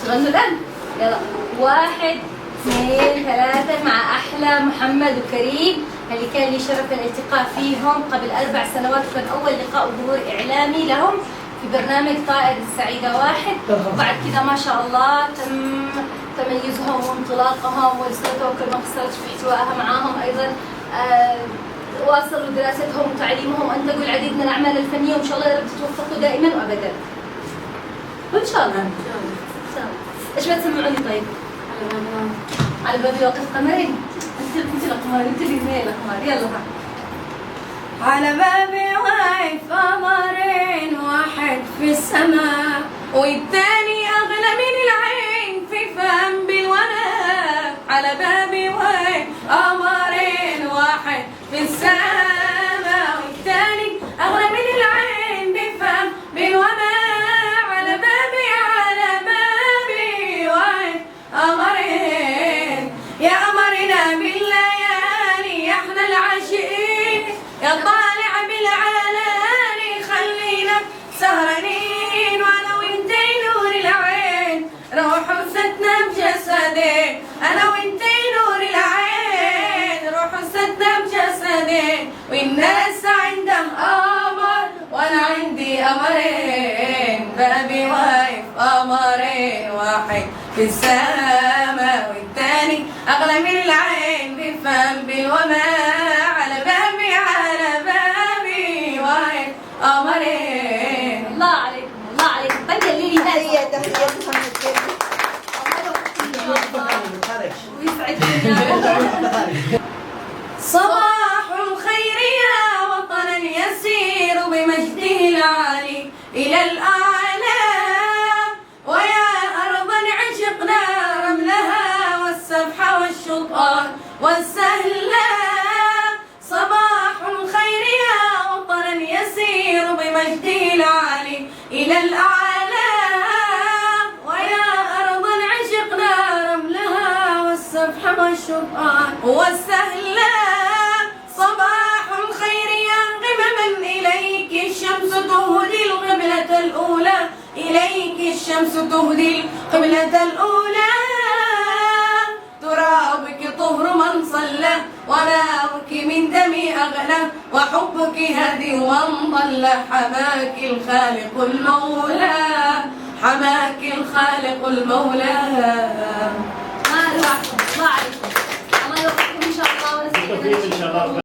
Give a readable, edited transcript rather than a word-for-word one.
تغنوا الآن؟ يلا، 1 2 3 مع أحلى محمد وكريم اللي كان لي شرف الالتقاء فيهم قبل 4 سنوات، وكان أول لقاء وظهور إعلامي لهم في برنامج طائر السعيدة 1. وبعد كذا ما شاء الله تم تميزهم وانطلاقهم ورسالتهم كل ما قصرت في احتوائها معاهم. أيضا واصلوا دراستهم وتعليمهم وانتجوا العديد من الأعمال الفنية، وإن شاء الله يا رب تتوفقوا دائما وأبدا. وإن شاء الله. ايش بتسمعوني طيب؟ على بابي واقف قمرين. انت القمر، انت اللي زي القمر. يلا ها. على بابي واقف قمرين، واحد في السماء والتاني اغلى من العين في فم بالولاء. على بابي واقف قمرين، واحد في السماء والتاني اغلى من العين في فم بالولاء. على بابي واقف قمرين، يا قمرنا بالليالي احنا العاشقين، يا طالع بالعلالي خلينا سهرانين. وانا وانتي نور العين روح وستنا بجسدين، انا وانتي نور العين روح وستنا بجسدين. والناس عندهم قمر وانا عندي قمرين، بابي واقف قمرين، واحد في السماء والتاني اغلى من العين بفم بالوماء. على بابي واقف قمرين. الله عليكم الله عليكم. بدل لي تحية محمد كريم. ويسعدكم. صباح الخير يا وطنا يسير بمجده العالي إلى الأعلى، ويا أرضا عشقنا رملها والسبح والشطآن والسهلا. صباح الخير يا وطنا يسير بمجده العالي إلى الأعلى، ويا أرضا عشقنا رملها والسبح والشطآن والسهلا. صباح الخير يا قمما إليك الشمس تهدي القبلة الأولى، إليك الشمس تهدي القبلة الأولى. ترابك طهر من صلى ونارك من دمي أغلى، وحبك هدي ومن ضل. حماك الخالق المولى، حماك الخالق المولى. الله يرحمكم. الله عليكم. الله يوفقكم ان شاء الله ونسعدكم ان شاء الله.